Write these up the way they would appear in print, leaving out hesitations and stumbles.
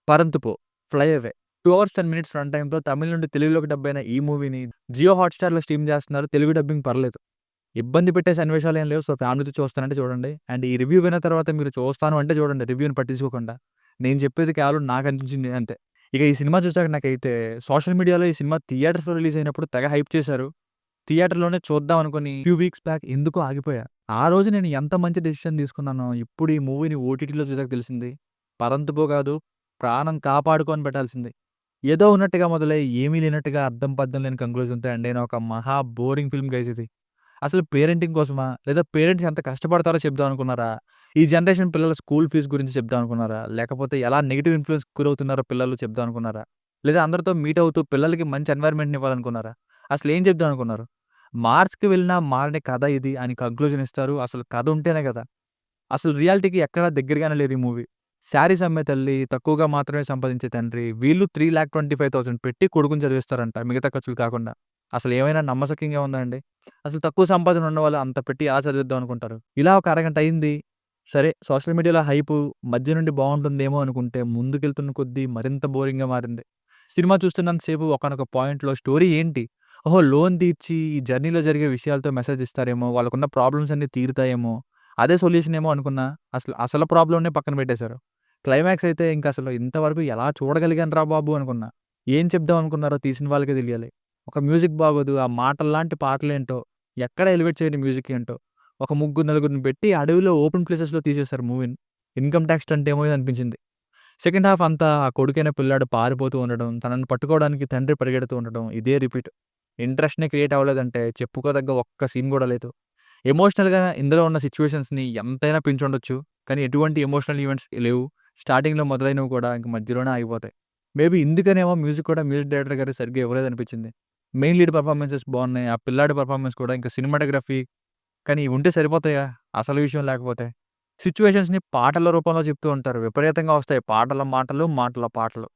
'పరంతు Po', 'fly away' 2 hours 10 minutes run టైమ్‌తో తమిళ్ నుండి తెలుగులోకి డబ్ అయిన ఈ మూవీని జియో హాట్‌స్టార్‌లో స్ట్రీమ్ చేస్తున్నారు. తెలుగు డబ్బింగ్ పర్లేదు. ఇబ్బంది పెట్టే సన్నివేశాలేం లేవు. సో, ఫ్యామిలీతో చూస్తానంటే చూడండి. అండ్ ఈ రివ్యూ విన్న తర్వాత మీరు చూస్తాను అంటే చూడండి రివ్యూని పట్టించుకోకుండా. నేను చెప్పేది కేవలం నాకనిపించింది అంతే. ఇక ఈ సినిమా చూసాక నాకైతే సోషల్ మీడియాలో ఈ సినిమా థియేటర్స్‌లో రిలీజ్ అయినప్పుడు తెగ హైప్ చేశారు. థియేటర్‌లోనే చూద్దాం అనుకోని ఫ్యూ వీక్స్ బ్యాక్ ఎందుకో ఆగిపోయా. ఆ రోజు నేను ఎంత మంచి డెసిషన్ తీసుకున్నానో ఇప్పుడు ఈ మూవీని ఓటీటీలో చూసాక తెలిసింది. 'పరంతు పో' కాదు, ప్రాణం కాపాడుకొని పెట్టాల్సింది. ఏదో ఉన్నట్టుగా మొదలై ఏమీ లేనట్టుగా అర్థం పర్థం లేని కంక్లూజన్‌తో ఎండ్ అయిన ఒక మహా బోరింగ్ ఫిల్మ్ గైస్ ఇది. అసలు పేరెంటింగ్ కోసమా? లేదా పేరెంట్స్ ఎంత కష్టపడతారో చెప్దాం అనుకున్నారా? ఈ జనరేషన్ పిల్లల స్కూల్ ఫీస్ గురించి చెప్దాం అనుకున్నారా? లేకపోతే ఎలా నెగెటివ్ ఇన్‌ఫ్లూయెన్స్‌కి గురవుతున్నారో పిల్లలు చెప్దాం అనుకున్నారా? లేదా అందరితో మీట్ అవుతూ పిల్లలకి మంచి ఎన్వైర్న్‌మెంట్‌ని ఇవ్వాలనుకున్నారా? అసలేం చెప్దాం అనుకున్నారు? మార్స్‌కి వెళ్ళినా మారని కథ ఇది అని కంక్లూజన్ ఇస్తారు. అసలు కథ ఉంటేనే కదా! అసలు రియాలిటీకి ఎక్కడా దగ్గరగానే లేదు ఈ మూవీ. శారీస్ అమ్మే తల్లి, తక్కువగా మాత్రమే సంపాదించే తండ్రి, వీళ్ళు 3,25,000 పెట్టి కొడుకుని చదివిస్తారంట మిగతా ఖర్చులు కాకుండా. అసలేమైనా నమ్మశక్యంగా ఉందా అండి? అసలు తక్కువ సంపాదన ఉన్నవాళ్ళు అంత పెట్టి ఎలా చదివిద్దాం అనుకుంటారు? ఇలా ఒక అరగంట అయింది. సరే సోషల్ మీడియాలో హైపు మధ్య నుండి బావుంటుందేమో అనుకుంటే ముందుకెళ్తున్న కొద్దీ మరింత బోరింగ్‌గా మారింది. సినిమా చూస్తున్నంత సేపు ఒకానొక పాయింట్‌లో స్టోరీ ఏంటి? ఓహో! లోన్ తీర్చి ఈ జర్నీలో జరిగే విషయాలతో మెసేజ్ ఇస్తారేమో, వాళ్ళకున్న ప్రాబ్లమ్స్ అన్నీ తీరుతాయేమో, అదే సొల్యూషన్ ఏమో అనుకున్నా. అసలు ప్రాబ్లమ్‌నే పక్కన పెట్టేశారు. క్లైమాక్స్ అయితే ఇంకసలు ఇంతవరకు ఎలా చూడగలిగానురా బాబు! అనుకున్నా. ఏం చెప్దాం అనుకున్నారో తీసిన వాళ్ళకే తెలియాలి. ఒక మ్యూజిక్ బాగోదు. ఆ మాటల్లాంటి పాటలేంటో, ఎక్కడ ఎలివేట్ చేయని మ్యూజిక్ ఏంటో, ఒక ముగ్గురు, నలుగురిని పెట్టి అడవిలో ఓపెన్ ప్లేసెస్‌లో తీసేశారు మూవీని. ఇన్‌కమ్ టాక్స్ స్టంట్ ఏమో అనిపించింది. సెకండ్ హాఫ్ అంతా ఆ కొడుకైన పిల్లాడు పారిపోతూ ఉండడం, తనని పట్టుకోవడానికి తండ్రి పరిగెడుతూ ఉండడం ఇదే రిపీట్. ఇంట్రెస్ట్‌నే క్రియేట్ అవ్వలేదంటే చెప్పుకోదగ్గ ఒక్క సీన్ గూడా లేదు. ఎమోషనల్‌గా ఇందులో ఉన్న సిట్యుయేషన్స్‌ని ఎంతైనా పెంచుండొచ్చు. కానీ ఎటువంటి ఎమోషనల్ ఈవెంట్స్ లేవు. స్టార్టింగ్‌లో మొదలైనవి కూడా ఇంక మధ్యలోనే ఆగిపోతాయి. మేబీ ఇందుకనేమో మ్యూజిక్ కూడా మ్యూజిక్ డైరెక్టర్ గారు సరిగ్గా ఇవ్వలేదనిపించింది. మెయిన్ లీడ్ పెర్ఫార్మన్సెస్ బావున్నాయి. ఆ పిల్లాడి పెర్ఫార్మన్స్ కూడా ఇంకా సినిమాటోగ్రఫీ కానీ ఇవి ఉంటే సరిపోతాయా? అసలు విషయం లేకపోతే. సిట్యుయేషన్స్‌ని పాటల రూపంలో చెప్తూ ఉంటారు. విపరీతంగా వస్తాయి పాటల మాటలు, మాటల పాటలు.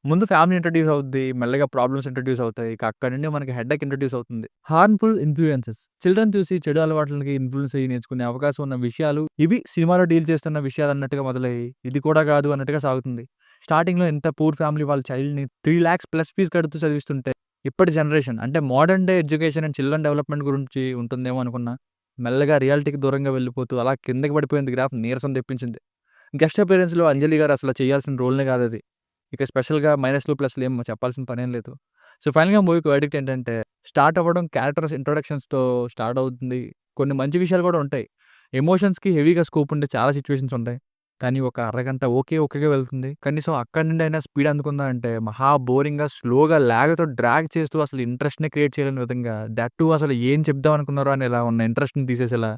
ముందు ఫ్యామిలీ ఇంట్రొడ్యూస్ అవుద్ది. మెల్లగా ప్రాబ్లమ్స్ ఇంట్రొడ్యూస్ అవుతాయి. ఇక అక్కడి నుండి మనకి హెడేక్ ఇంట్రొడ్యూస్ అవుతుంది. హార్మ్‌ఫుల్ ఇన్‌ఫ్లుయెన్సెస్ చిల్డ్రన్ చూసి చెడు అలవాట్లకి ఇన్‌ఫ్లుయెన్స్ అయ్యి నేర్చుకునే అవకాశం ఉన్న విషయాలు, ఇవి సినిమాలో డీల్ చేస్తున్న విషయాలన్నట్టుగా మొదలయ్యి, ఇది కూడా కాదు అన్నట్టుగా సాగుతుంది. స్టార్టింగ్‌లో ఇంత పూర్ ఫ్యామిలీ వాళ్ళ చైల్డ్‌ని 3,00,000 ప్లస్ ఫీస్ కడుతూ చదివిస్తుంటే, ఇప్పటి జనరేషన్ అంటే modern day education and children development గురించి ఉంటుందేమో అనుకున్నా. మెల్లగా రియాలిటీకి దూరంగా వెళ్ళిపోతూ అలా కిందకి పడిపోయింది గ్రాఫ్ నీరసం తెప్పించింది. గెస్ట్ అపియరెన్స్‌లో అంజలి గారు అసల చేయాల్సిన రోల్‌నే కాదది. ఇక స్పెషల్‌గా మైనస్‌లు, ప్లస్‌లు ఏం చెప్పాల్సిన పనేం లేదు. సో, ఫైనల్‌గా మూవీకి వర్డిక్ట్ ఏంటంటే, స్టార్ట్ అవ్వడం క్యారెక్టర్స్ ఇంట్రొడక్షన్స్‌తో స్టార్ట్ అవుతుంది. కొన్ని మంచి విషయాలు కూడా ఉంటాయి. ఎమోషన్స్‌కి హెవీగా స్కోప్ ఉండే చాలా సిట్యుయేషన్స్ ఉంటాయి. కానీ ఒక అరగంట ఓకేగా వెళ్తుంది. కనీసం అక్కడి నుండి అయినా స్పీడ్ అందుకుందా అంటే, మహా బోరింగ్‌గా, స్లోగా లాగ్‌తో డ్రాగ్ చేస్తూ అసలు ఇంట్రెస్ట్‌నే క్రియేట్ చేయలేని విధంగా, థట్ టూ అసలు ఏం చెప్దాం అనుకున్నారో అనేలా ఉన్న ఇంట్రెస్ట్‌ని తీసేసేలా,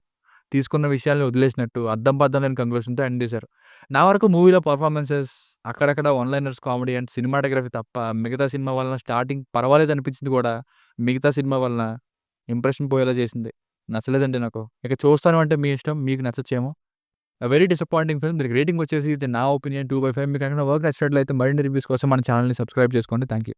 తీసుకున్న విషయాల్ని వదిలేసినట్టు అద్దం పద్దం లేని కంక్లూషన్‌తో ఎండ్ చేశారు. నా వరకు మూవీలో పెర్ఫార్మన్సెస్, అక్కడక్కడ one liners comedy and cinematography తప్ప మిగతా సినిమా వలన స్టార్టింగ్ పర్వాలేదనిపించింది కూడా, మిగతా సినిమా వలన ఇంప్రెషన్ పోయేలా చేసింది. నచ్చలేదండి నాకు. ఇక చూస్తాను అంటే మీ ఇష్టం. మీకు నచ్చచ్చేమో. Very disappointing film. దీనికి రేటింగ్ వచ్చేసి ఇది నా ఒపీనియన్ 2/5. మీకు ఏమైనా వర్క్ నచ్చినట్లయితే మరిన్ని రివ్యూస్ కోసం మన ఛానెల్‌ని సబ్స్క్రైబ్ చేసుకోండి. Thank you.